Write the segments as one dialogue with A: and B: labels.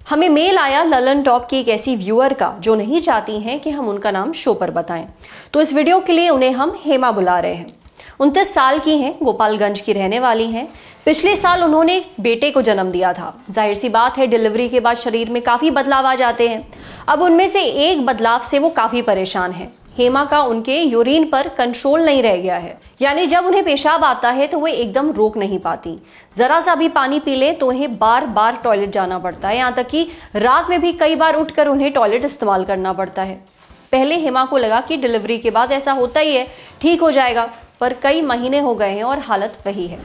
A: हमें मेल आया ललन टॉप की एक ऐसी व्यूअर का जो नहीं चाहती हैं कि हम उनका नाम शो पर बताएं, तो इस वीडियो के लिए उन्हें हम हेमा बुला रहे हैं। 29 साल की हैं, गोपालगंज की रहने वाली हैं। पिछले साल उन्होंने एक बेटे को जन्म दिया था। जाहिर सी बात है, डिलीवरी के बाद शरीर में काफी बदलाव आ जाते हैं। अब उनमें से एक बदलाव से वो काफी परेशान है। हेमा का उनके यूरिन पर कंट्रोल नहीं रह गया है, यानी जब उन्हें पेशाब आता है तो वो एकदम रोक नहीं पाती। जरा सा भी पानी पी ले तो उन्हें बार बार टॉयलेट जाना पड़ता है, यहाँ तक कि रात में भी कई बार उठकर उन्हें टॉयलेट इस्तेमाल करना पड़ता है। पहले हेमा को लगा कि डिलीवरी के बाद ऐसा होता ही है, ठीक हो जाएगा, पर कई महीने हो गए हैं और हालत वही है।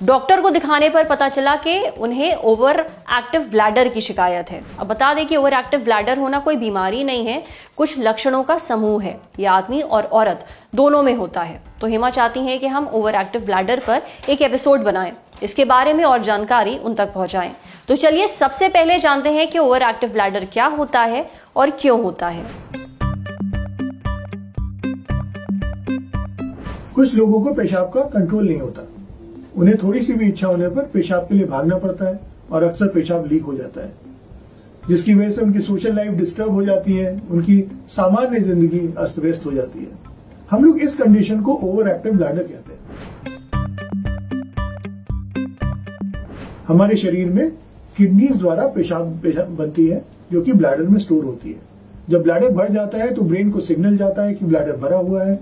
A: डॉक्टर को दिखाने पर पता चला कि उन्हें ओवर एक्टिव ब्लैडर की शिकायत है। अब बता दें कि ओवर एक्टिव ब्लैडर होना कोई बीमारी नहीं है, कुछ लक्षणों का समूह है। यह आदमी और औरत दोनों में होता है। तो हेमा चाहती हैं कि हम ओवर एक्टिव ब्लैडर पर एक एपिसोड बनाएं, इसके बारे में और जानकारी उन तक पहुंचाएं। तो चलिए सबसे पहले जानते हैं कि ओवर एक्टिव ब्लैडर क्या होता है और क्यों होता है।
B: कुछ लोगों को पेशाब का कंट्रोल नहीं होता। उन्हें थोड़ी सी भी इच्छा होने पर पेशाब के लिए भागना पड़ता है और अक्सर पेशाब लीक हो जाता है, जिसकी वजह से उनकी सोशल लाइफ डिस्टर्ब हो जाती है, उनकी सामान्य जिंदगी अस्त व्यस्त हो जाती है। हम लोग इस कंडीशन को ओवर एक्टिव ब्लैडर कहते हैं। हमारे शरीर में किडनीज द्वारा पेशाब बनती है, जो कि ब्लैडर में स्टोर होती है। जब ब्लैडर भर जाता है तो ब्रेन को सिग्नल जाता है कि ब्लैडर भरा हुआ है।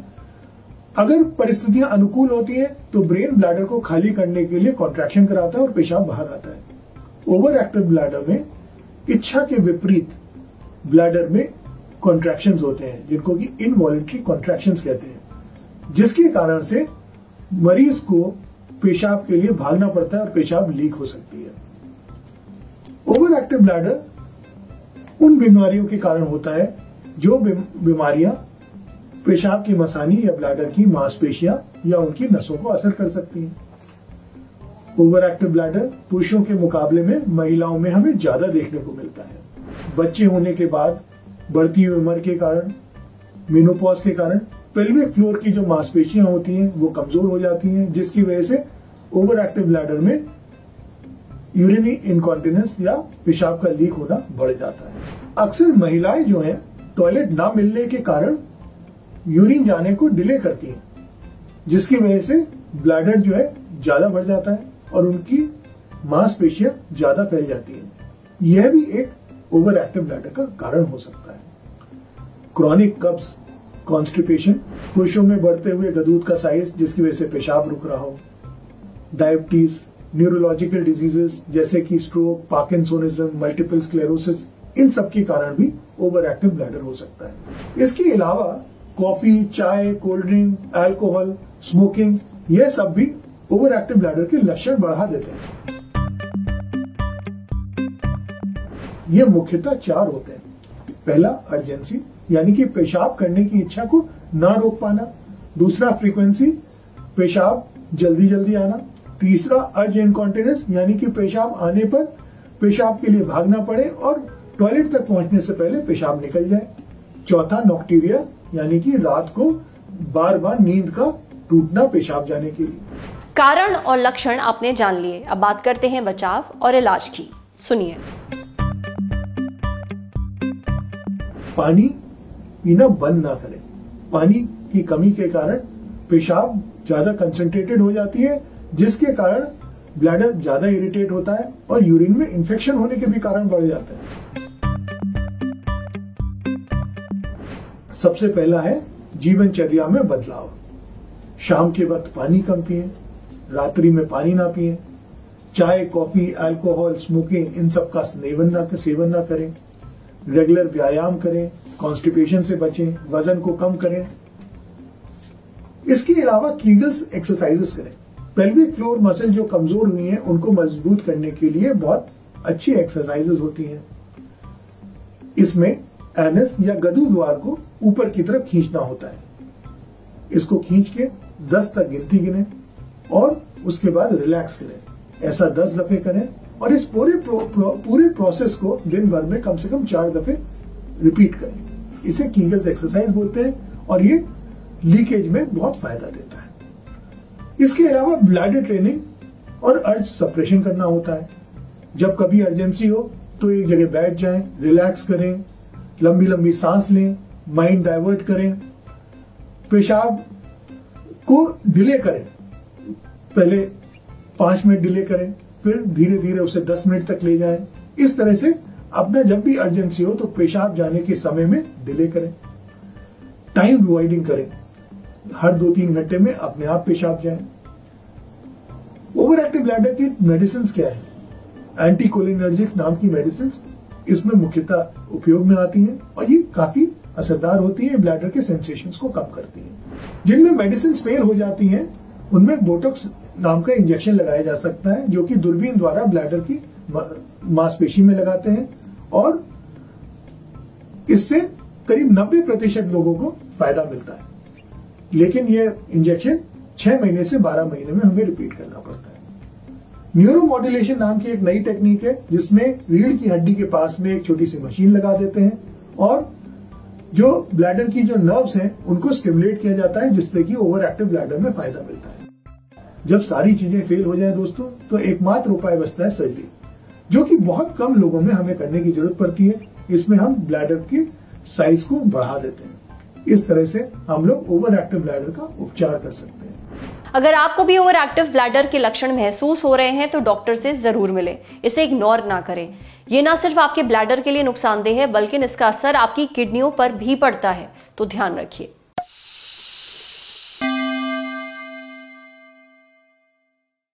B: अगर परिस्थितियां अनुकूल होती है तो ब्रेन ब्लैडर को खाली करने के लिए कॉन्ट्रैक्शन कराता है और पेशाब बाहर आता है। ओवर एक्टिव ब्लैडर में इच्छा के विपरीत ब्लैडर में कॉन्ट्रैक्शंस होते हैं, जिनको कि इनवॉलंटरी कॉन्ट्रैक्शंस कहते हैं, जिसके कारण से मरीज को पेशाब के लिए भागना पड़ता है और पेशाब लीक हो सकती है। ओवर एक्टिव ब्लैडर उन बीमारियों के कारण होता है जो बीमारियां पेशाब की मसानी या ब्लैडर की मांसपेशियां या उनकी नसों को असर कर सकती हैं। ओवर एक्टिव ब्लैडर पुरुषों के मुकाबले में महिलाओं में हमें ज्यादा देखने को मिलता है। बच्चे होने के बाद, बढ़ती हुई उम्र के कारण, मेनोपॉज के कारण पेल्विक फ्लोर की जो मांसपेशियां होती हैं वो कमजोर हो जाती हैं, जिसकी वजह से ओवर एक्टिव ब्लैडर में यूरिनरी इनकॉन्टिनेंस या पेशाब का लीक होना बढ़ जाता है। अक्सर महिलाएं जो है टॉयलेट ना मिलने के कारण यूरिन जाने को डिले करती हैं, जिसकी वजह से ब्लैडर जो है ज्यादा बढ़ जाता है और उनकी मांसपेशियां ज्यादा फैल जाती हैं। यह भी एक ओवर एक्टिव ब्लैडर का कारण हो सकता है। क्रॉनिक कब्ज, कॉन्स्टिपेशन, पुरुषों में बढ़ते हुए गदूद का साइज जिसकी वजह से पेशाब रुक रहा हो, डायबिटीज, न्यूरोलॉजिकल डिजीजेस जैसे कि स्ट्रोक, पार्किंसोनिज्म, मल्टीपल स्क्लेरोसिस, इन सब के कारण भी ओवर एक्टिव ब्लैडर हो सकता है। इसके अलावा कॉफी, चाय, कोल्ड ड्रिंक, अल्कोहल, स्मोकिंग, यह सब भी ओवर एक्टिव ब्लैडर के लक्षण बढ़ा देते हैं। ये मुख्यतः 4 होते हैं। पहला, अर्जेंसी, यानी कि पेशाब करने की इच्छा को ना रोक पाना। दूसरा, फ्रीक्वेंसी, पेशाब जल्दी जल्दी आना। तीसरा, अर्ज इनकॉन्टिनेंस, यानी कि पेशाब आने पर पेशाब के लिए भागना पड़े और टॉयलेट तक पहुंचने से पहले पेशाब निकल जाए। चौथा, नॉक्टूरिया, यानी कि रात को बार बार नींद का टूटना पेशाब जाने के लिए।
A: कारण और लक्षण आपने जान लिए। अब बात करते हैं बचाव और इलाज की। सुनिए।
B: पानी पीना बंद ना करें। पानी की कमी के कारण पेशाब ज्यादा कंसंट्रेटेड हो जाती है, जिसके कारण ब्लैडर ज्यादा इरिटेट होता है और यूरिन में इंफेक्शन होने के भी कारण बढ़ जाते हैं। सबसे पहला है जीवनचर्या में बदलाव। शाम के वक्त पानी कम पिए, रात्रि में पानी ना पिए, चाय, कॉफी, अल्कोहल, स्मोकिंग, इन सब का सेवन ना करें। रेगुलर व्यायाम करें, कॉन्स्टिपेशन से बचें, वजन को कम करें। इसके अलावा कीगल्स एक्सरसाइजेस करें। पेल्विक फ्लोर मसल जो कमजोर हुई हैं उनको मजबूत करने के लिए बहुत अच्छी एक्सरसाइजेस होती हैं। इसमें एनस या गदू द्वार को ऊपर की तरफ खींचना होता है। इसको खींच के 10 तक गिनती गिने और उसके बाद रिलैक्स करें। ऐसा 10 दफे करें और इस पूरे प्रोसेस को दिन भर में कम से कम 4 दफे रिपीट करें। इसे कीगल्स एक्सरसाइज बोलते हैं और ये लीकेज में बहुत फायदा देता है। इसके अलावा ब्लैडर ट्रेनिंग और अर्ज सप्रेशन करना होता है। जब कभी अर्जेंसी हो तो एक जगह बैठ जाएं, रिलैक्स करें, लंबी लंबी सांस लें, माइंड डाइवर्ट करें, पेशाब को डिले करें, पहले 5 मिनट डिले करें, फिर धीरे धीरे उसे 10 मिनट तक ले जाएं। इस तरह से अपना जब भी अर्जेंसी हो तो पेशाब जाने के समय में डिले करें। टाइम डिवाइडिंग करें, हर 2-3 घंटे में अपने आप पेशाब जाए। ओवर एक्टिव ब्लैडर की मेडिसिन क्या है? एंटीकोलिनर्जिक्स नाम की मेडिसिन इसमें मुख्यतः उपयोग में आती हैं और ये काफी असरदार होती है, ब्लैडर के सेंसेशंस को कम करती है। जिनमें मेडिसिन फेल हो जाती हैं उनमें बोटॉक्स नाम का इंजेक्शन लगाया जा सकता है, जो कि दूरबीन द्वारा ब्लैडर की मांसपेशी में लगाते हैं और इससे करीब 90% लोगों को फायदा मिलता है। लेकिन यह इंजेक्शन 6 महीने से 12 महीने में हमें रिपीट करना पड़ता है। न्यूरोमॉड्यूलेशन नाम की एक नई टेक्निक है जिसमें रीढ़ की हड्डी के पास में एक छोटी सी मशीन लगा देते हैं और जो ब्लैडर की जो नर्व्स हैं उनको स्टिमुलेट किया जाता है, जिससे कि ओवर एक्टिव ब्लैडर में फायदा मिलता है। जब सारी चीजें फेल हो जाए दोस्तों तो एकमात्र उपाय बचता है सर्जरी, जो कि बहुत कम लोगों में हमें करने की जरूरत पड़ती है। इसमें हम ब्लैडर के साइज को बढ़ा देते हैं। इस तरह से हम लोग ओवर एक्टिव ब्लैडर का उपचार कर सकते हैं।
A: अगर आपको भी ओवर एक्टिव ब्लैडर के लक्षण महसूस हो रहे हैं तो डॉक्टर से जरूर मिलें, इसे इग्नोर ना करें। ये ना सिर्फ आपके ब्लैडर के लिए नुकसानदेह है बल्कि इसका असर आपकी किडनियों पर भी पड़ता है, तो ध्यान रखिए।